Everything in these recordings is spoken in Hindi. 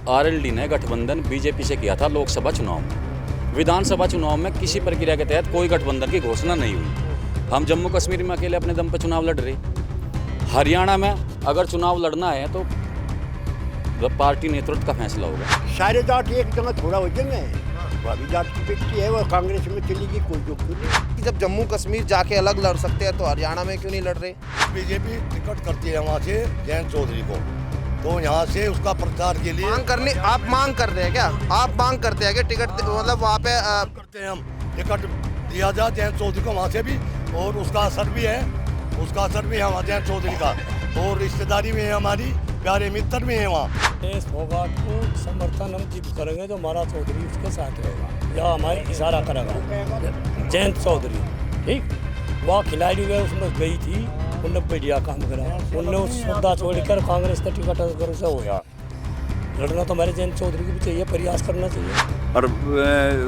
आरएलडी ने गठबंधन बीजेपी से किया था लोकसभा चुनाव में। विधानसभा चुनाव में किसी प्रक्रिया के तहत कोई गठबंधन की घोषणा नहीं हुई। हम जम्मू कश्मीर में अकेले अपने दम पर चुनाव लड़ रहे। हरियाणा में अगर चुनाव लड़ना है तो पार्टी नेतृत्व का फैसला होगा। सारे जाट एक जगह थोड़ा हो जाएंगे। भाभी जाट की बेटी है वो कांग्रेस में चलेगी, कोई दुख नहीं। जब जम्मू कश्मीर जाके अलग लड़ सकते हैं तो हरियाणा में क्यों नहीं लड़ रहे? बीजेपी टिकट करती है वहाँ से जयंत चौधरी को, तो यहाँ से उसका प्रचार के लिए आप मांग करते हैं क्या? आप मांग करते हैं कि टिकट मतलब वहाँ पे करते हैं हम, टिकट दिया जाए जयंत चौधरी को वहाँ से भी, और उसका असर भी है, वहाँ जयंत चौधरी का, और रिश्तेदारी में है हमारी, प्यारे मित्र भी है वहाँ। देश फोगाट को समर्थन हम जिप करेंगे तो हमारा चौधरी उसके साथ रहेगा या हमारे इशारा करेगा जयंत चौधरी। ठीक, वह खिलाड़ी गए उसमें गई थी, उनने बढ़िया काम करा, उनने उस मुद्दा छोड़कर कांग्रेस का टिकट अगर से होया लड़ना तो हमारे जयंत चौधरी को भी चाहिए, प्रयास करना चाहिए। और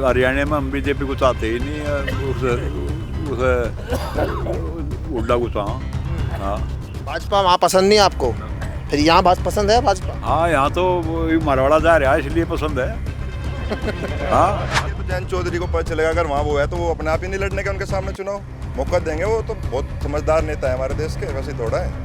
हरियाणा में हम बीजेपी को चाहते ही नहीं, उसे उड्डा गुस्सा। हाँ, भाजपा वहाँ पसंद नहीं आपको, फिर यहाँ बात पसंद है भाजपा? हाँ, यहाँ तो मारवाड़ा जा रहा है इसलिए पसंद है। हाँ, तो जयंत चौधरी को पता चलेगा अगर वहाँ वो है तो वो अपने आप ही नहीं लड़ने का उनके सामने चुनाव मौका देंगे। वो तो बहुत समझदार नेता है हमारे देश के, वैसे थोड़ा है।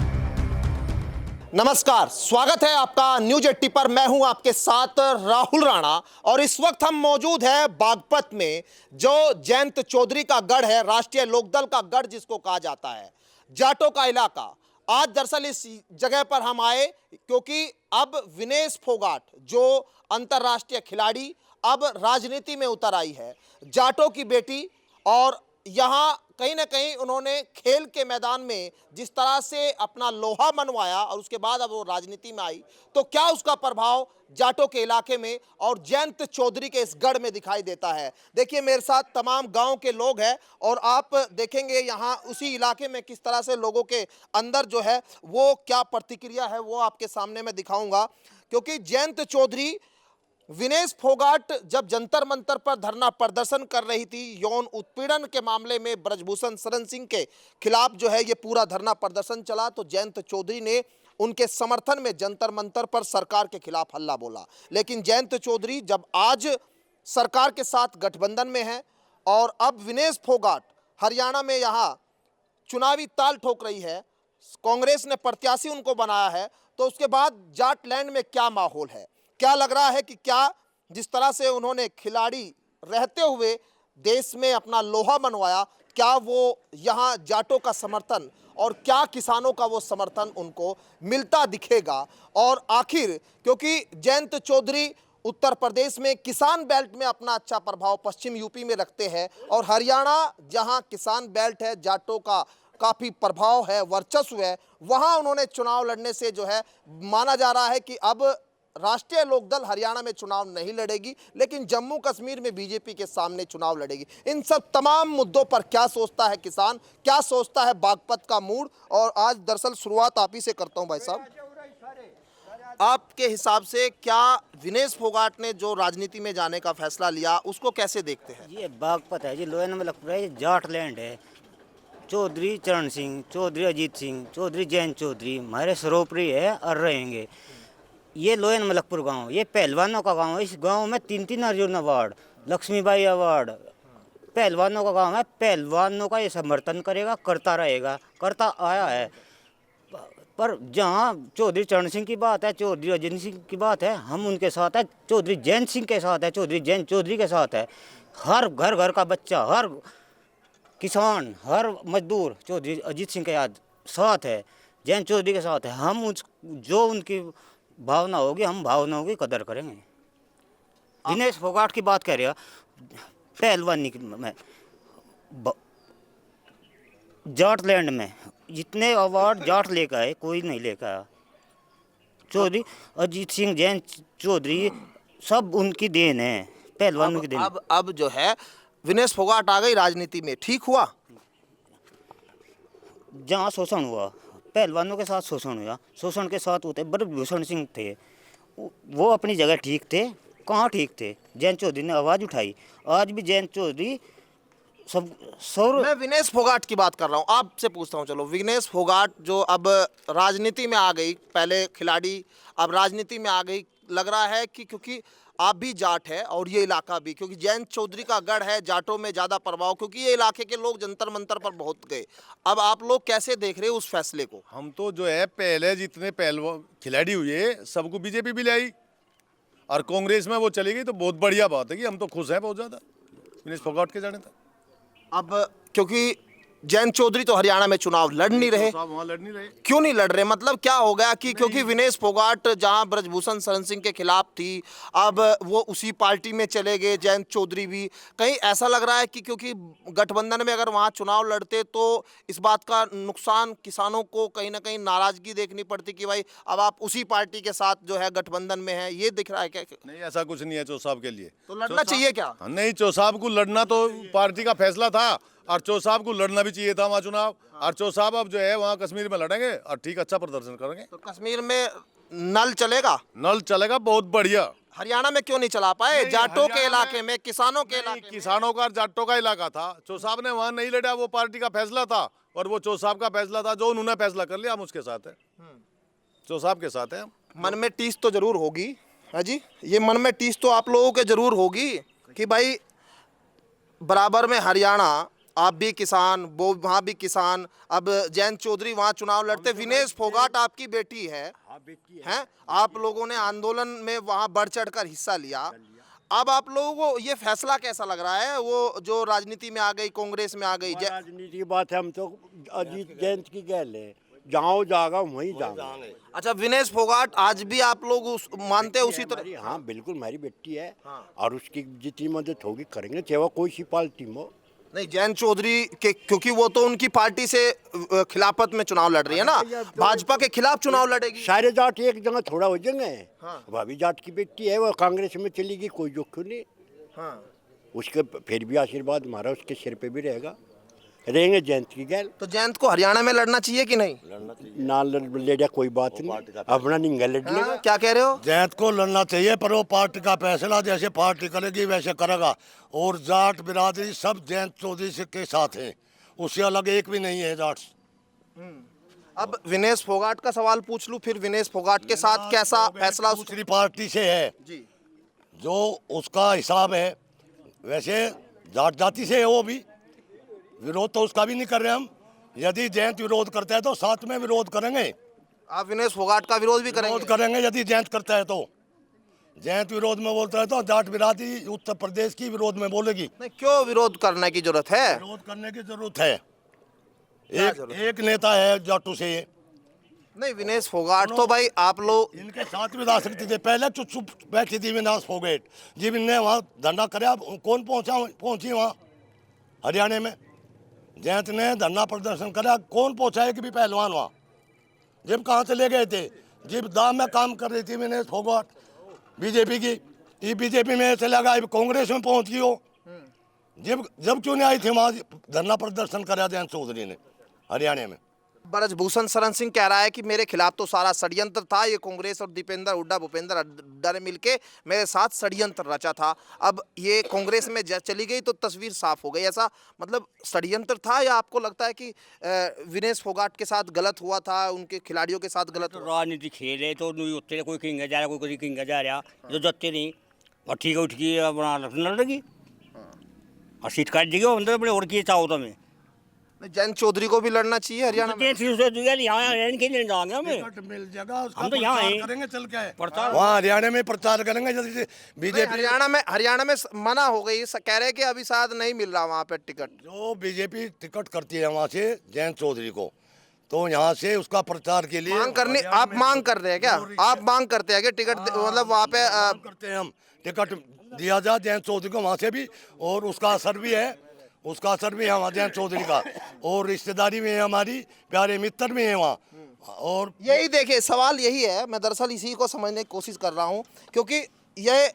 नमस्कार, स्वागत है आपका न्यूज 80 पर। मैं हूं आपके साथ राहुल राणा और इस वक्त हम मौजूद हैं बागपत में, जो जयंत चौधरी का गढ़ है, राष्ट्रीय लोकदल का गढ़ जिसको कहा जाता है, जाटों का इलाका। आज दरअसल इस जगह पर हम आए क्योंकि अब विनेश फोगाट जो अंतर्राष्ट्रीय खिलाड़ी अब राजनीति में उतर आई है, जाटों की बेटी, और यहाँ कहीं ना कहीं उन्होंने खेल के मैदान में जिस तरह से अपना लोहा मनवाया और उसके बाद अब वो राजनीति में आई, तो क्या उसका प्रभाव जाटों के इलाके में और जयंत चौधरी के इस गढ़ में दिखाई देता है। देखिए मेरे साथ तमाम गांव के लोग हैं और आप देखेंगे यहाँ उसी इलाके में किस तरह से लोगों के अंदर जो है वो क्या प्रतिक्रिया है वो आपके सामने मैं दिखाऊंगा। क्योंकि जयंत चौधरी, विनेश फोगाट जब जंतर मंतर पर धरना प्रदर्शन कर रही थी यौन उत्पीड़न के मामले में ब्रजभूषण शरण सिंह के खिलाफ जो है ये पूरा धरना प्रदर्शन चला, तो जयंत चौधरी ने उनके समर्थन में जंतर मंतर पर सरकार के खिलाफ हल्ला बोला। लेकिन जयंत चौधरी जब आज सरकार के साथ गठबंधन में है और अब विनेश फोगाट हरियाणा में यहाँ चुनावी ताल ठोक रही है, कांग्रेस ने प्रत्याशी उनको बनाया है, तो उसके बाद जाटलैंड में क्या माहौल है, क्या लग रहा है कि क्या जिस तरह से उन्होंने खिलाड़ी रहते हुए देश में अपना लोहा मनवाया, क्या वो यहाँ जाटों का समर्थन और क्या किसानों का वो समर्थन उनको मिलता दिखेगा। और आखिर क्योंकि जयंत चौधरी उत्तर प्रदेश में किसान बेल्ट में अपना अच्छा प्रभाव पश्चिम यूपी में रखते हैं और हरियाणा जहाँ किसान बेल्ट है, जाटों का काफ़ी प्रभाव है, वर्चस्व है, वहाँ उन्होंने चुनाव लड़ने से जो है माना जा रहा है कि अब राष्ट्रीय लोकदल हरियाणा में चुनाव नहीं लड़ेगी, लेकिन जम्मू कश्मीर में बीजेपी के सामने चुनाव लड़ेगी। इन सब तमाम मुद्दों पर क्या सोचता है किसान, क्या सोचता है बागपत का मूड, और आज दरअसल शुरुआत आप ही से करता हूं। भाई साहब, आपके हिसाब से क्या विनेश फोगाट ने जो राजनीति में जाने का फैसला लिया उसको कैसे देखते हैं? ये बागपत है जी, लोहन में लगता है, जाटलैंड है। चौधरी चरण सिंह, चौधरी अजीत सिंह, चौधरी जयंत चौधरी हमारे सरोपरी है और रहेंगे। ये लोयन मलकपुर गांव, ये पहलवानों का गांव है। इस गांव में 3 अर्जुन अवार्ड, लक्ष्मीबाई अवार्ड, पहलवानों का गांव है। पहलवानों का ये समर्थन करेगा, करता रहेगा, करता आया है। पर जहां चौधरी चरण सिंह की बात है, चौधरी अजीत सिंह की बात है, हम उनके साथ है। चौधरी जयंत सिंह के साथ है, चौधरी जयंत चौधरी के साथ है। हर घर का बच्चा, हर किसान, हर मजदूर चौधरी अजीत सिंह के साथ है, जयंत चौधरी के साथ है। हम जो उनकी भावना होगी, हम भावनाओं की कदर करेंगे। विनेश फोगाट की बात कर रहे हो, पहलवानी में जाटलैंड में जितने अवार्ड जाट लेकर आए कोई नहीं लेकर आया। चौधरी अजीत सिंह, जयंत चौधरी सब उनकी देन है, पहलवानों की देन। अब जो है विनेश फोगाट आ गई राजनीति में, ठीक हुआ? जहाँ शोषण हुआ, पहलवानों के साथ शोषण हुआ, शोषण के साथ होते ब्रजभूषण सिंह थे, वो अपनी जगह ठीक थे। कहाँ ठीक थे? जयंत चौधरी ने आवाज़ उठाई, आज भी जयंत चौधरी मैं विनेश फोगाट की बात कर रहा हूँ, आपसे पूछता हूँ। चलो, विनेश फोगाट जो अब राजनीति में आ गई, पहले खिलाड़ी अब राजनीति में आ गई, लग रहा है कि क्योंकि आप भी जाट है और ये इलाका भी, क्योंकि जयंत चौधरी का गढ़ है, जाटों में ज़्यादा प्रभाव, क्योंकि ये इलाके के लोग जंतर मंतर पर बहुत गए। अब आप लोग कैसे देख रहे हो उस फैसले को? हम तो जो है पहले जितने पहलवान खिलाड़ी हुए सबको बीजेपी भी ले आई और कांग्रेस में वो चली गई, तो बहुत बढ़िया बात है कि हम तो खुश हैं बहुत ज़्यादा विनेश फोगाट के जाने तक। अब क्योंकि जयंत चौधरी तो हरियाणा में चुनाव लड़ नहीं रहे, साहब वहाँ लड़ नहीं रहे। क्यों नहीं लड़ रहे? मतलब क्या हो गया कि क्योंकि विनेश फोगाट जहां ब्रजभूषण शरण सिंह के खिलाफ थी, अब वो उसी पार्टी में चले गए, जयंत चौधरी भी। कहीं ऐसा लग रहा है कि क्योंकि गठबंधन में अगर वहां चुनाव लड़ते तो इस बात का नुकसान किसानों को कहीं ना कहीं नाराजगी देखनी पड़ती कि भाई अब आप उसी पार्टी के साथ जो है गठबंधन में है, ये दिख रहा है क्या? नहीं, ऐसा कुछ नहीं है चौ साहब के लिए। तो लड़ना चाहिए क्या? नहीं, चौ साहब को लड़ना तो पार्टी का फैसला था और चौ साहब को लड़ना भी चाहिए था वहाँ चुनाव। और चौ साहब अब जो है वहाँ कश्मीर में लड़ेंगे और ठीक अच्छा प्रदर्शन करेंगे। तो कश्मीर में नल चलेगा? नल चलेगा, बहुत बढ़िया। हरियाणा में क्यों नहीं चला पाए? जाटों के इलाके में, किसानों के इलाके में। किसानों का जाटों का इलाका था, चौ साहब ने वहाँ नहीं लड़ा, वो पार्टी का फैसला था और वो चौ साहब का फैसला था, जो उन्होंने फैसला कर लिया, हम उसके साथ हैं, चौ साहब के साथ हैं। मन में टीस तो जरूर होगी, है जी, ये मन में टीस तो आप लोगों के जरूर होगी कि भाई बराबर में हरियाणा, आप भी किसान, वो वहाँ भी किसान, अब जयंत चौधरी वहाँ चुनाव लड़ते, विनेश फोगाट आपकी बेटी है, हैं? आप लोगों ने आंदोलन में वहाँ बढ़ चढ़कर हिस्सा लिया। अब आप लोगों को ये फैसला कैसा लग रहा है, वो जो राजनीति में आ गई, कांग्रेस में आ गई? राजनीति की बात है, हम तो अजीत जयंत की गैल है, जहाँ जाएगा वहीं जाएगा। अच्छा, विनेश फोगाट आज भी आप लोग मानते हैं उसी तरह? हाँ बिल्कुल, हमारी बेटी है और उसकी जितनी मदद होगी करेंगे, चाहे वो कोई सी पार्टी में हो। नहीं, जयंत चौधरी के, क्योंकि वो तो उनकी पार्टी से खिलाफत में चुनाव लड़ रही है ना, भाजपा के खिलाफ चुनाव लड़ेगी। सारे जाट एक जगह थोड़ा हो जाएंगे। भाभी जाट की बेटी है, वो कांग्रेस में चली गई, कोई दुख नहीं। उसके फिर भी आशीर्वाद हमारा उसके सिर पे भी रहेंगे जयंत की गैल। तो जयंत को हरियाणा में लड़ना चाहिए कि नहीं? ना लड़े कोई बात नहीं, अपना निंगा लड़ लेगा। क्या कह रहे हो? जयंत को लड़ना चाहिए, पर वो पार्टी का फैसला जैसे पार्टी करेगी वैसे करेगा। और जाट बिरादरी सब जयंत चौधरी के साथ है, उससे अलग एक भी नहीं है जाट। अब विनेश फोगाट का सवाल पूछ लूं, फिर विनेश फोगाट के साथ कैसा फैसला? दूसरी पार्टी से है जी, जो उसका हिसाब है, वैसे जाट जाति से है वो भी। विरोध तो उसका भी नहीं कर रहे हम। यदि जयंत विरोध करता है तो साथ में विरोध करेंगे। आप विनेश फोगाट का विरोध भी करेंगे? विरोध करेंगे यदि जयंत करता है तो। जयंत विरोध में बोलता है तो जाट बिरादरी उत्तर प्रदेश की विरोध में बोलेगी। नहीं, क्यों विरोध करने की जरूरत है? विरोध करने की जरूरत है। एक नेता है जाटू से। नहीं, विनेश फोगाट तो भाई आप लोग इनके साथ भी जा सकते थे, पहले चुप चुप बैठी थी विनाश फोगाट जी। इनने वहाँ धरना कराया, कौन पहुंची वहाँ हरियाणा में? जयंत ने धरना प्रदर्शन करा, कौन पहुंचाए कि भी पहलवान वहाँ? जब कहाँ से ले गए थे? जब दाम में काम कर रही थी विनेश फोगाट बीजेपी की, ये बीजेपी में ऐसे लगा कांग्रेस में पहुंच गई हो। जब क्यों नहीं आई थी वहाँ धरना प्रदर्शन करा जयंत चौधरी ने हरियाणा में? ब्रजभूषण शरण सिंह कह रहा है कि मेरे खिलाफ तो सारा षड्यंत्र था, ये कांग्रेस और दीपेंद्र हुड्डा, भूपेंद्र हुड्डा ने मिलके मेरे साथ षड्यंत्र रचा था। अब ये कांग्रेस में चली गई तो तस्वीर साफ हो गई, ऐसा मतलब षड्यंत्र था? या आपको लगता है कि विनेश फोगाट के साथ गलत हुआ था, उनके खिलाड़ियों के साथ गलत हुआ? राजनीति खेल है तो नहीं उत्ते कोई किंग जा रहा, कोई किंग जा रहा, जो जत्ते नहीं और ठीक है उठ के अपना लड़ लगी और सीट काट देगी अंदर अपने। और किए चाहो तो मैं जयंत चौधरी को भी लड़ना चाहिए हरियाणा में? मिल जाएगा, हम तो यहाँ करेंगे चल के प्रचार वहाँ हरियाणा में प्रचार करेंगे। जैसे बीजेपी हरियाणा में मना हो गई, कह रहे कि अभी शायद नहीं मिल रहा वहाँ पे टिकट। जो बीजेपी टिकट करती है वहाँ से जयंत चौधरी को, तो यहाँ से उसका प्रचार के लिए मांग करनी, आप मांग कर रहे हैं क्या? आप मांग करते हैं कि टिकट मतलब वहाँ पे करते हैं हम, टिकट दिया जाए जयंत चौधरी को वहाँ से भी। और उसका असर भी है, उसका असर भी है वहाँ जयंत चौधरी का। और रिश्तेदारी में है, हमारी प्यारे मित्र भी है वहाँ। और यही देखिए, सवाल यही है, मैं दरअसल इसी को समझने की कोशिश कर रहा हूँ, क्योंकि ये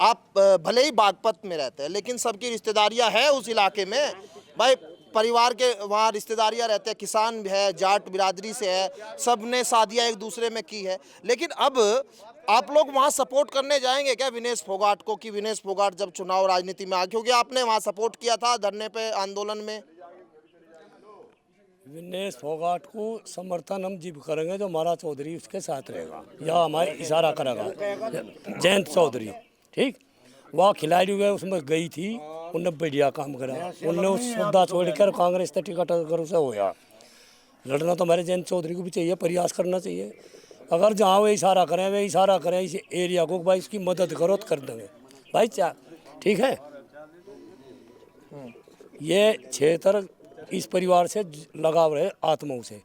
आप भले ही बागपत में रहते हैं लेकिन सबकी रिश्तेदारियाँ है उस इलाके में भाई। परिवार के वहाँ रिश्तेदारियाँ रहते हैं, किसान भी है, जाट बिरादरी से है, सब ने शादियाँ एक दूसरे में की है। लेकिन अब आप लोग वहाँ सपोर्ट करने जाएंगे क्या विनेश फोगाट को, कि विनेश फोगाट जब चुनाव राजनीति में आ, क्योंकि आपने वहाँ सपोर्ट किया था धरने पे, आंदोलन में? विनेश फोगाट को समर्थन हम जब करेंगे जो हमारा चौधरी उसके साथ रहेगा या हमारे इशारा करेगा जयंत चौधरी, ठीक। वह खिलाड़ी हुए उसमें गई थी, उनने बढ़िया काम करा, उनने उस मुद्दा छोड़कर कांग्रेस से टिकट अगर उसे होया लड़ना तो हमारे जयंत चौधरी को भी चाहिए, प्रयास करना चाहिए। अगर जहाँ वे इशारा करें इस एरिया को भाई इसकी मदद करो तो कर देंगे भाई, क्या ठीक है। ये क्षेत्र इस परिवार से लगाव रहे आत्माओं से।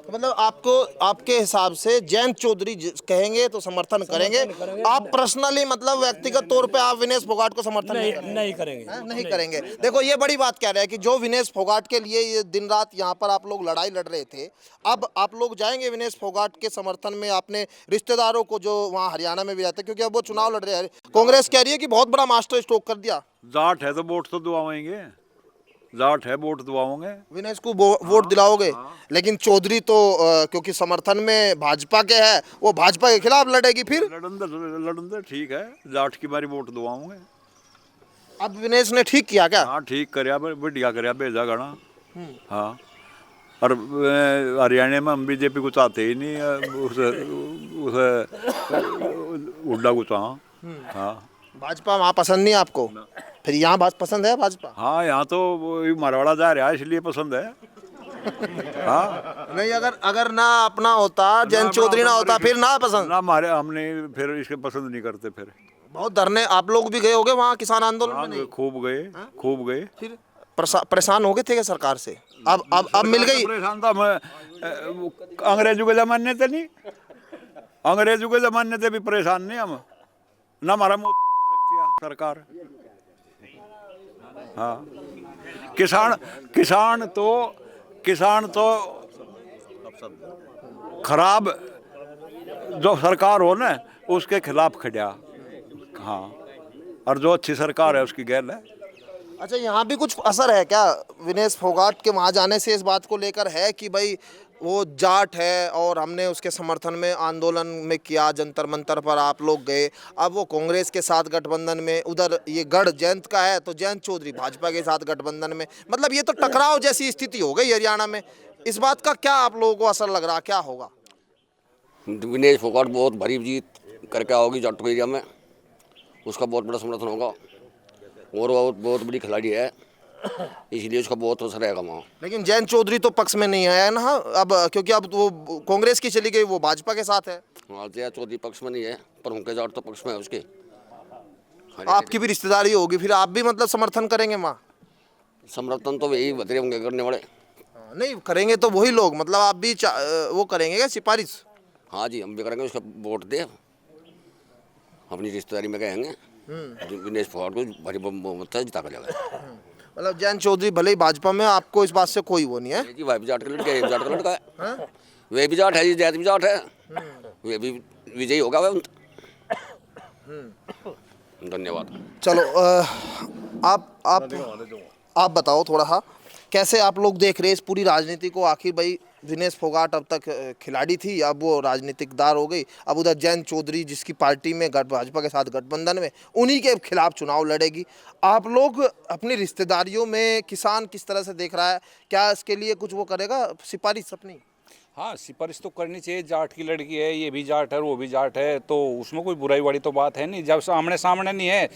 मतलब आपको, आपके हिसाब से जयंत चौधरी कहेंगे तो समर्थन करेंगे, आप पर्सनली मतलब व्यक्तिगत तौर पे आप विनेश फोगाट को समर्थन नहीं करेंगे, नहीं करेंगे। देखो ये बड़ी बात कह रहे हैं कि जो विनेश फोगाट के लिए ये दिन रात यहाँ पर आप लोग लड़ाई लड़ रहे थे, अब आप लोग जाएंगे विनेश फोगाट के समर्थन में अपने रिश्तेदारों को जो वहाँ हरियाणा में भी रहते हैं, क्योंकि अब वो चुनाव लड़ रहे हैं। कांग्रेस कह रही है कि बहुत बड़ा मास्टर स्ट्रोक कर दिया। जाट है तो वोट तो दुआएंगे, जाट है वोट दुआओगे, विनेश को वोट दिलाओगे, लेकिन चौधरी तो क्योंकि समर्थन में भाजपा के है, वो भाजपा के खिलाफ लड़ेगी। फिर लड़न ठीक है, जाट की बारी वोट दुआओगे। अब विनेश ने ठीक किया क्या? हाँ ठीक करया, बढ़िया करया, भेजा गाना। हाँ, और हरियाणा में हम बीजेपी को चाहते ही नहीं, उस हुड्डा को चाह। हाँ, भाजपा वहाँ पसंद नहीं आपको, फिर यहाँ बात पसंद है भाजपा? हाँ, यहाँ तो मारवाड़ा जा रहा है इसलिए पसंद है। हाँ, नहीं, अगर ना अपना होता, जयंत चौधरी ना होता, फिर ना पसंद ना हमारे, हमने फिर इसके पसंद नहीं करते। फिर बहुत धरने आप लोग भी गए होगे वहाँ किसान आंदोलन में? नहीं, खूब गए। फिर परेशान हो गए थे क्या सरकार से? अब मिल गई? परेशान था मैं, अंग्रेजों के जमाने से नहीं, अंग्रेजों के जमाने से भी परेशान नहीं हम, ना हमारा मुँह सरकार। हाँ, किसान तो खराब जो सरकार हो ना उसके खिलाफ खड़ा। हाँ, और जो अच्छी सरकार है उसकी गैर है। अच्छा, यहाँ भी कुछ असर है क्या विनेश फोगाट के वहाँ जाने से? इस बात को लेकर है कि भाई वो जाट है और हमने उसके समर्थन में आंदोलन में किया, जंतर मंतर पर आप लोग गए, अब वो कांग्रेस के साथ गठबंधन में, उधर ये गढ़ जयंत का है तो जयंत चौधरी भाजपा के साथ गठबंधन में, मतलब ये तो टकराव जैसी स्थिति हो गई हरियाणा में। इस बात का क्या आप लोगों को असर लग रहा, क्या होगा? विनेश फोगाट बहुत भारी जीत करके आओगी जाट एरिया में, उसका बहुत बड़ा समर्थन होगा और वो बहुत बड़ी खिलाड़ी है, इसलिए उसका बहुत असर रहेगा वहाँ। लेकिन जयंत चौधरी तो पक्ष में नहीं है ना अब, क्योंकि अब वो कांग्रेस की चली गई, वो भाजपा के साथ है। हाँ, जयंत चौधरी पक्ष में नहीं है, पर उनके जाट तो पक्ष में है उसके। आपकी भी रिश्तेदारी होगी, फिर आप भी मतलब समर्थन करेंगे वहाँ? समर्थन तो वही बदले होंगे करने वाले। नहीं करेंगे तो वही लोग, मतलब आप भी वो करेंगे क्या सिफारिश? हाँ जी, हम भी करेंगे, उसका वोट दे, अपनी रिश्तेदारी में कहेंगे विनेश फोगाट को भारी बहुमत से जिता कर जाएगा। मतलब जयंत चौधरी भले ही भाजपा में, आपको इस बात से कोई वो नहीं है? जी, वह भी जाट का लड़का है, जाट का लड़का है, वे भी जाट है जी, जयंत भी जाट है, वे भी विजयी होगा वह। धन्यवाद। चलो आप बताओ थोड़ा सा, कैसे आप लोग देख रहे हैं इस पूरी राजनीति को? आखिर भाई विनेश फोगाट अब तक खिलाड़ी थी, अब वो राजनीतिकदार हो गई, अब उधर जयंत चौधरी जिसकी पार्टी में भाजपा के साथ गठबंधन में, उन्हीं के खिलाफ चुनाव लड़ेगी। आप लोग अपनी रिश्तेदारियों में किसान किस तरह से देख रहा है, क्या इसके लिए कुछ वो करेगा सिफारिश अपनी? हाँ, सिफारिश तो करनी चाहिए, जाट की लड़की है, ये भी जाट है वो भी जाट है, तो उसमें कोई बुराई वाली तो बात है नहीं। जब सामने सामने नहीं है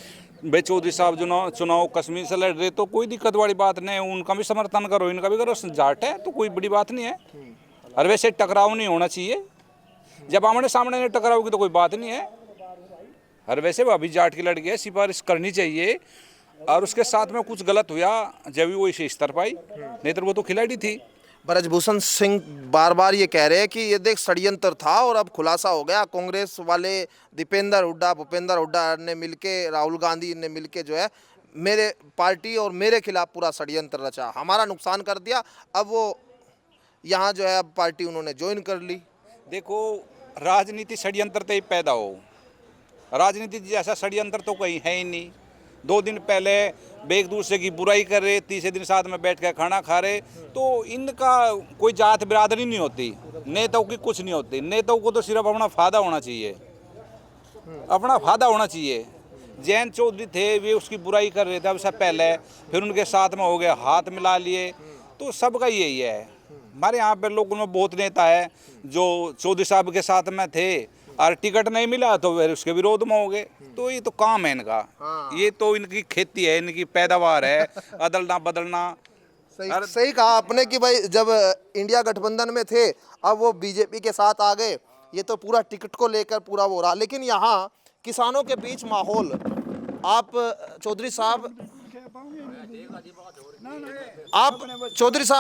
भाई, चौधरी साहब चुनाव कश्मीर से लड़ रहे तो कोई दिक्कत वाली बात नहीं है, उनका भी समर्थन करो, इनका भी करो, जाट है तो कोई बड़ी बात नहीं है। और वैसे टकराव नहीं होना चाहिए, जब आमने सामने नहीं टकराव की तो कोई बात नहीं है। और वैसे अभी जाट की लड़की है, सिफारिश करनी चाहिए, और उसके साथ में कुछ गलत हुआ जब भी वो इसे स्तर पाई, नहीं तो वो तो खिलाड़ी थी। ब्रजभूषण सिंह बार बार ये कह रहे हैं कि ये देख षड्यंत्र था और अब खुलासा हो गया, कांग्रेस वाले दीपेंद्र हुड्डा, भूपेंद्र हुड्डा ने मिलके, राहुल गांधी ने मिलके जो है मेरे पार्टी और मेरे खिलाफ पूरा षड्यंत्र रचा, हमारा नुकसान कर दिया। अब वो यहाँ जो है अब पार्टी उन्होंने ज्वाइन कर ली। देखो, राजनीति षड्यंत्र से ही पैदा हो, राजनीति जैसा षड्यंत्र तो कहीं है ही नहीं। 2 दिन पहले एक दूसरे की बुराई कर रहे, तीसरे दिन साथ में बैठ कर खाना खा रहे, तो इनका कोई जात बिरादरी नहीं होती, नेताओं की कुछ नहीं होती। नेताओं को तो सिर्फ अपना फायदा होना चाहिए, अपना फायदा होना चाहिए। जयंत चौधरी थे, वे उसकी बुराई कर रहे थे अब से पहले, फिर उनके साथ में हो गए, हाथ मिला लिए, तो सबका यही है। हमारे यहाँ पे लोगों में बहुत नेता है जो चौधरी साहब के साथ में थे और टिकट नहीं मिला तो फिर उसके विरोध में हो गए। तो ये तो काम है इनका, ये तो इनकी खेती है, इनकी पैदावार है, अदलना बदलना। सही कहा आपने कि भाई जब इंडिया गठबंधन में थे अब वो बीजेपी के साथ आ गए, ये तो पूरा टिकट को लेकर पूरा वो रहा। लेकिन यहाँ किसानों के बीच माहौल, आप चौधरी साहब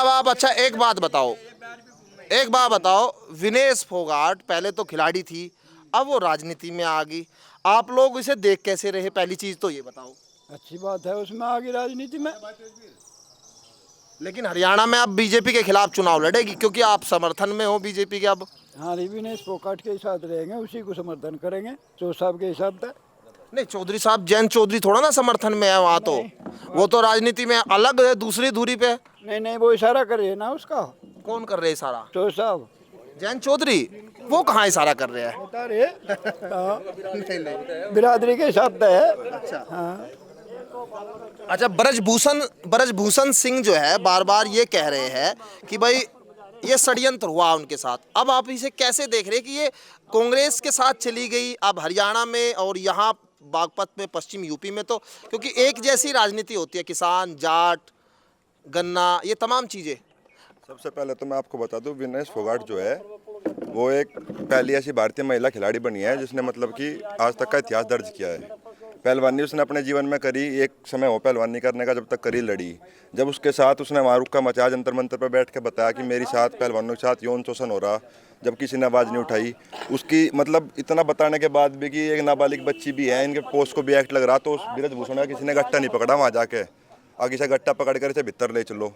आप अच्छा एक बात बताओ, विनेश फोगाट पहले तो खिलाड़ी थी, अब वो राजनीति में आ गई, आप लोग इसे देख कैसे रहे? पहली चीज तो ये बताओ। अच्छी बात है, उसमें आ गई राजनीति में। लेकिन हरियाणा में अब बीजेपी के खिलाफ चुनाव लड़ेगी क्योंकि आप समर्थन में हो बीजेपी के। अब हाँ, विनेश फोगाट के साथ रहेंगे, उसी को समर्थन करेंगे चौधरी साहब के हिसाब से। नहीं, चौधरी साहब जयंत चौधरी थोड़ा ना समर्थन में है वहाँ, तो वो तो राजनीति में अलग है, दूसरी धुरी पे। नहीं, वो इशारा कर रहे हैं ना उसका। कौन कर रहे हैं इशारा? चौधरी साहब। जयंत चौधरी वो कहाँ इशारा कर रहे हैं? बता रहे बिरादरी के हिसाब से है। अच्छा हाँ। अच्छा, ब्रजभूषण सिंह जो है बार बार ये कह रहे हैं कि भाई ये षड्यंत्र हुआ उनके साथ। अब आप इसे कैसे देख रहे हैं कि ये कांग्रेस के साथ चली गई अब हरियाणा में और यहाँ बागपत में, पश्चिम यूपी में, तो क्योंकि एक जैसी राजनीति होती है, किसान, जाट, गन्ना, ये तमाम चीज़ें। सबसे पहले तो मैं आपको बता दूं, विनेश फोगाट जो है वो एक पहली ऐसी भारतीय महिला खिलाड़ी बनी है जिसने मतलब कि आज तक का इतिहास दर्ज किया है। पहलवानी उसने अपने जीवन में करी, एक समय हो पहलवानी करने का, जब तक करी लड़ी। जब उसके साथ उसने वहाँ रुक्का मचा जंतर मंतर पर बैठ के बताया कि मेरे साथ पहलवानों के साथ यौन शोषण हो रहा, जब किसी ने आवाज़ नहीं उठाई, उसकी मतलब इतना बताने के बाद भी कि एक नाबालिग बच्ची भी है, इनके पोस्ट को भी एक्ट लग रहा, तो उस ब्रजभूषण का किसी ने गट्टा नहीं पकड़ा वहाँ जाके, आगे से गट्टा पकड़ कर इसे भीतर ले चलो।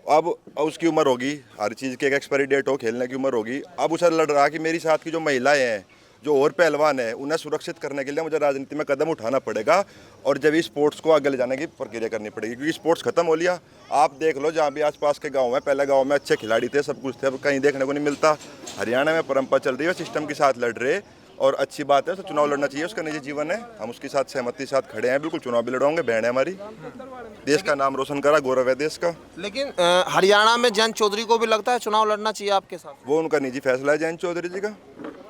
अब उसकी उम्र होगी, हर चीज़ की एक एक्सपायरी डेट हो, खेलने की उम्र होगी। अब उसे लड़ रहा कि मेरी साथ की जो महिलाएं हैं, जो और पहलवान है, उन्हें सुरक्षित करने के लिए मुझे राजनीति में कदम उठाना पड़ेगा और जब स्पोर्ट्स को आगे ले जाने की प्रक्रिया करनी पड़ेगी, क्योंकि स्पोर्ट्स खत्म हो लिया। आप देख लो जहाँ भी आसपास के गांव में, पहले गांव में अच्छे खिलाड़ी थे, सब कुछ थे, अब कहीं देखने को नहीं मिलता। हरियाणा में परंपरा चल रही है, सिस्टम के साथ लड़ रहे और अच्छी बात है, तो चुनाव लड़ना चाहिए, उसका निजी जीवन है, हम उसके साथ सहमति के साथ खड़े हैं, बिल्कुल चुनाव भी लड़ाओगे, बहन है हमारी, देश का नाम रोशन करा, गौरव है देश का। लेकिन हरियाणा में जयंत चौधरी को भी लगता है चुनाव लड़ना चाहिए आपके साथ? वो उनका निजी फैसला है जयंत चौधरी जी का,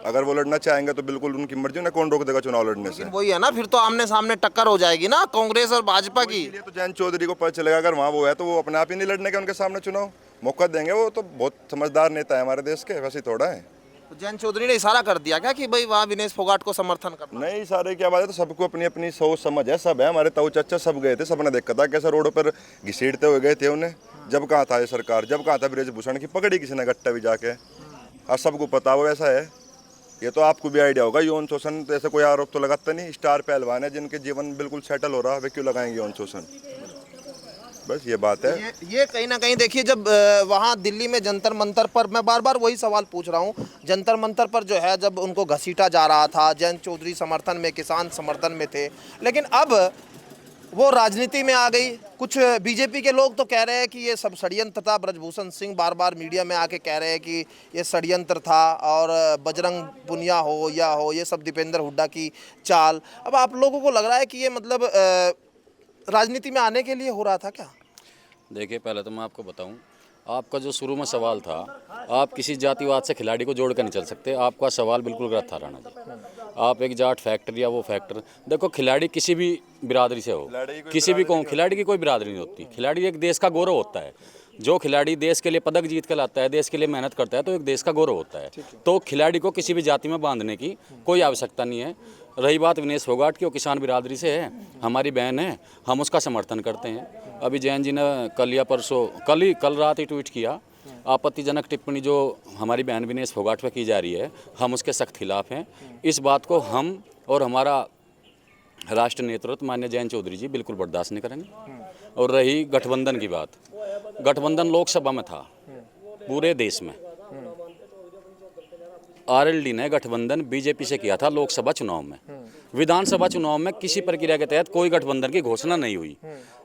अगर वो लड़ना चाहेंगे तो बिल्कुल उनकी मर्जी, ना कौन रोक देगा चुनाव लड़ने से। वही है ना, फिर तो आमने सामने टक्कर हो जाएगी ना कांग्रेस और भाजपा की। तो जयंत चौधरी को पता चलेगा अगर वहाँ वो है तो वो अपने आप ही नहीं लड़ने के उनके सामने चुनाव, मौका देंगे। वो तो बहुत समझदार नेता है हमारे देश के, वैसे थोड़ा है। तो जयंत चौधरी ने इशारा कर दिया क्या कि भाई वहाँ विनेश फोगाट को समर्थन करना? नहीं, इशारे क्या बात है, तो सबको अपनी अपनी सोच समझ है, सब है, हमारे ताऊ चाचा सब गए थे, सबने देखा था कैसे रोडों पर घसीटते हुए गए थे उन्हें। जब कहाँ था ये सरकार, जब कहाँ था ब्रजभूषण की पकड़ी किसी ने गट्टा भी जाके, आज सबको पता हो वैसा है। ये तो आपको भी आइडिया होगा, यौन शोषण तो ऐसे कोई आरोप तो लगाता नहीं, स्टार पहलवान है जिनके जीवन बिल्कुल सेटल हो रहा है, वे क्यों लगाएंगे यौन शोषण? बस ये बात है। ये कहीं ना कहीं देखिए, जब वहाँ दिल्ली में जंतर मंतर पर, मैं बार बार वही सवाल पूछ रहा हूँ, जंतर मंतर पर जो है जब उनको घसीटा जा रहा था, जयंत चौधरी समर्थन में, किसान समर्थन में थे, लेकिन अब वो राजनीति में आ गई। कुछ बीजेपी के लोग तो कह रहे हैं कि ये सब षड्यंत्र था, ब्रजभूषण सिंह बार बार मीडिया में आके कह रहे हैं कि ये षड्यंत्र था और बजरंग पुनिया हो या हो, ये सब दीपेंद्र हुड्डा की चाल। अब आप लोगों को लग रहा है कि ये मतलब राजनीति में आने के लिए हो रहा था क्या? देखिए, पहले तो मैं आपको बताऊं, आपका जो शुरू में सवाल था, आप किसी जातिवाद से खिलाड़ी को जोड़ कर नहीं चल सकते, आपका सवाल बिल्कुल गलत था राणा जी। आप एक जाट फैक्टर या वो फैक्टर, देखो खिलाड़ी किसी भी बिरादरी से हो, किसी भी कौन, खिलाड़ी की कोई बिरादरी नहीं होती। खिलाड़ी एक देश का गौरव होता है, जो खिलाड़ी देश के लिए पदक जीत कर लाता है, देश के लिए मेहनत करता है, तो एक देश का गौरव होता है। तो खिलाड़ी को किसी भी जाति में बांधने की कोई आवश्यकता नहीं है। रही बात विनेश फोगाट की, वो किसान बिरादरी से है, हमारी बहन है, हम उसका समर्थन करते हैं। अभी जैन जी ने कल या परसों, कल रात ही ट्वीट किया, आपत्तिजनक टिप्पणी जो हमारी बहन विनेश फोगाट पर की जा रही है, हम उसके सख्त खिलाफ हैं। इस बात को हम और हमारा राष्ट्र नेतृत्व माननीय जयंत चौधरी जी बिल्कुल बर्दाश्त नहीं करेंगे। और रही गठबंधन की बात, गठबंधन लोकसभा में था पूरे देश में, आरएलडी ने गठबंधन बीजेपी से किया था लोकसभा चुनाव में। विधानसभा चुनाव में किसी प्रक्रिया के तहत कोई गठबंधन की घोषणा नहीं हुई।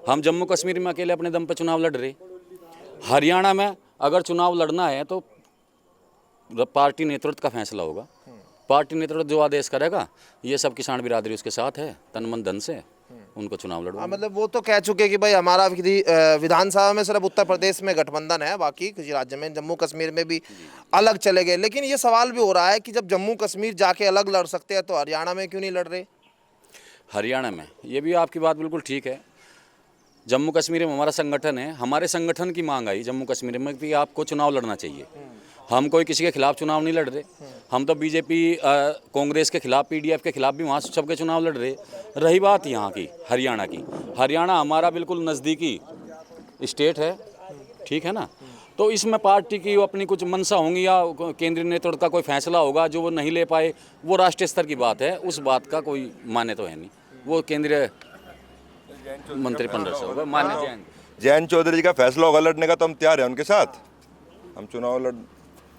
हम जम्मू कश्मीर में अकेले अपने दम पर चुनाव लड़ रहे। हरियाणा में अगर चुनाव लड़ना है तो पार्टी नेतृत्व का फैसला होगा, पार्टी नेतृत्व जो आदेश करेगा, ये सब किसान बिरादरी उसके साथ है तन मन धन से। उनको चुनाव लड़वाऊंगा। मतलब वो तो कह चुके कि भाई हमारा विधानसभा में सिर्फ उत्तर प्रदेश में गठबंधन है, बाकी किसी राज्य में, जम्मू कश्मीर में भी अलग चले गए। लेकिन ये सवाल भी हो रहा है कि जब जम्मू कश्मीर जाके अलग लड़ सकते हैं तो हरियाणा में क्यों नहीं लड़ रहे? हरियाणा में, ये भी आपकी बात बिल्कुल ठीक है। जम्मू कश्मीर में हमारा संगठन है, हमारे संगठन की मांग आई जम्मू कश्मीर में कि आपको चुनाव लड़ना चाहिए। हम कोई किसी के खिलाफ चुनाव नहीं लड़ रहे, हम तो बीजेपी कांग्रेस के खिलाफ, पीडीएफ के खिलाफ भी वहाँ सबके चुनाव लड़ रहे। रही बात यहाँ की, हरियाणा की, हरियाणा हमारा बिल्कुल नज़दीकी स्टेट है, ठीक है ना। तो इसमें पार्टी की अपनी कुछ मंशा होंगी या केंद्रीय नेतृत्व का कोई फैसला होगा जो वो नहीं ले पाए, वो राष्ट्रीय स्तर की बात है, उस बात का कोई मान्य तो है नहीं, वो केंद्रीय मंत्रिमंडल से होगा मान्य। जयंत चौधरी जी का फैसला होगा लड़ने का तो हम तैयार हैं उनके साथ, हम चुनाव लड़,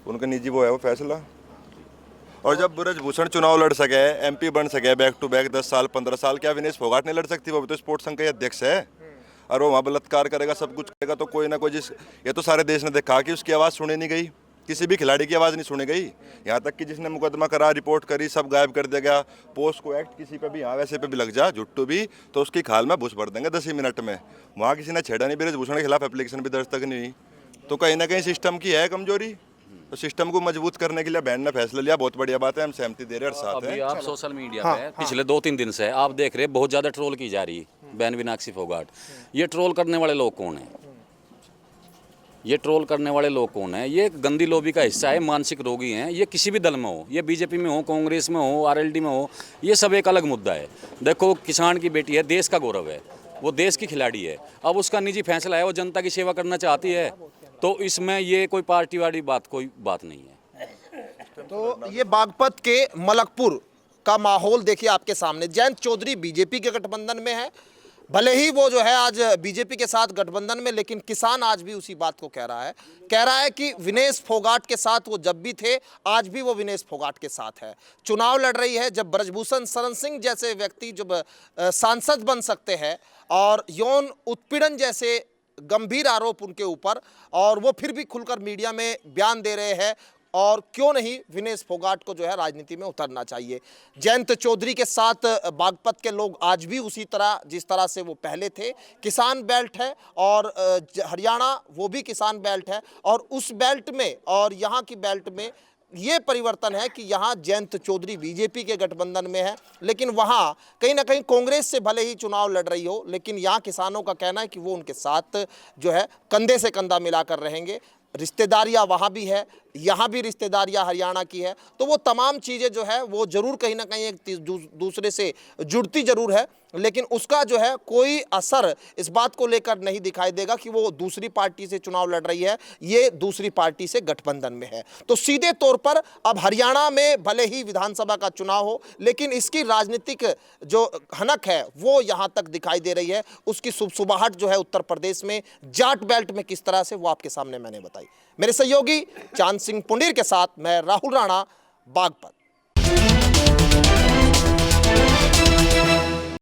उनका निजी वो है वो फैसला। और जब ब्रजभूषण चुनाव लड़ सके, एमपी बन सके बैक टू बैक 10 साल 15 साल, क्या विनेश फोगाट नहीं लड़ सकती? वो भी तो स्पोर्ट्स संघ का अध्यक्ष है, और वो वहाँ बलात्कार करेगा, सब कुछ करेगा, तो कोई ना कोई ये तो सारे देश ने देखा कि उसकी आवाज़ सुनी नहीं गई, किसी भी खिलाड़ी की आवाज़ नहीं सुनी गई। यहाँ तक कि जिसने मुकदमा करा, रिपोर्ट करी, सब गायब कर दिया गया। पोस्ट को एक्ट किसी पे भी यहाँ वैसे पे भी लग जा जुट्टू भी, तो उसकी खाल में घुस भर देंगे 10 ही मिनट में। वहाँ किसी ने छेड़ा नहीं, ब्रजभूषण के खिलाफ एप्लीकेशन भी दर्ज तक नहीं हुई। तो कहीं ना कहीं सिस्टम की है कमजोरी, तो सिस्टम को मजबूत करने के लिए बैंड ने फैसला लिया, बहुत बढ़िया बात है, हम सहमति दे रहे हैं और साथ अभी हैं। आप सोशल मीडिया पे पिछले 2-3 दिन से आप देख रहे हैं बहुत ज़्यादा ट्रोल की जा रही है बैन मीनाक्षी फोगाट। ये ट्रोल करने वाले लोग कौन हैं? ये ट्रोल करने वाले लोग कौन हैं? ये गंदी लॉबी का हिस्सा है, मानसिक रोगी हैं। ये किसी भी दल में हो, ये बीजेपी में हो, कांग्रेस में हो, आरएलडी में हो, ये सब एक अलग मुद्दा है। देखो, किसान की बेटी है, देश का गौरव है, वो देश की खिलाड़ी है। अब उसका निजी फैसला है, वो जनता की सेवा करना चाहती है, तो इसमें ये कोई पार्टी वाली बात कोई बात नहीं है। तो ये बागपत के मलकपुर का माहौल देखिए आपके सामने। जयंत चौधरी बीजेपी के गठबंधन में है, भले ही वो जो है आज बीजेपी के साथ गठबंधन में, लेकिन किसान आज भी उसी बात को कह रहा है कि विनेश फोगाट के साथ वो जब भी थे, आज भी वो विनेश फोगाट के साथ है। चुनाव लड़ रही है। जब ब्रजभूषण शरण सिंह जैसे व्यक्ति जब सांसद बन सकते हैं और यौन उत्पीड़न जैसे गंभीर आरोप उनके ऊपर, और वो फिर भी खुलकर मीडिया में बयान दे रहे हैं, और क्यों नहीं विनेश फोगाट को जो है राजनीति में उतरना चाहिए। जयंत चौधरी के साथ बागपत के लोग आज भी उसी तरह जिस तरह से वो पहले थे। किसान बेल्ट है और हरियाणा वो भी किसान बेल्ट है, और उस बेल्ट में और यहाँ की बेल्ट में ये परिवर्तन है कि यहाँ जयंत चौधरी बीजेपी के गठबंधन में है, लेकिन वहाँ कहीं ना कहीं कांग्रेस से भले ही चुनाव लड़ रही हो, लेकिन यहाँ किसानों का कहना है कि वो उनके साथ जो है कंधे से कंधा मिलाकर रहेंगे। रिश्तेदारियाँ वहाँ भी है, यहाँ भी रिश्तेदारियाँ हरियाणा की है, तो वो तमाम चीज़ें जो है वो ज़रूर कहीं ना कहीं एक दूसरे से जुड़ती ज़रूर है, लेकिन उसका जो है कोई असर इस बात को लेकर नहीं दिखाई देगा कि वो दूसरी पार्टी से चुनाव लड़ रही है, ये दूसरी पार्टी से गठबंधन में है। तो सीधे तौर पर अब हरियाणा में भले ही विधानसभा का चुनाव हो, लेकिन इसकी राजनीतिक जो हनक है वो यहाँ तक दिखाई दे रही है। उसकी सुबसुबाहट जो है उत्तर प्रदेश में जाट बेल्ट में किस तरह से, वो आपके सामने मैंने बताई। मेरे सहयोगी चांद सिंह पुंडीर के साथ मैं राहुल राणा, बागपत।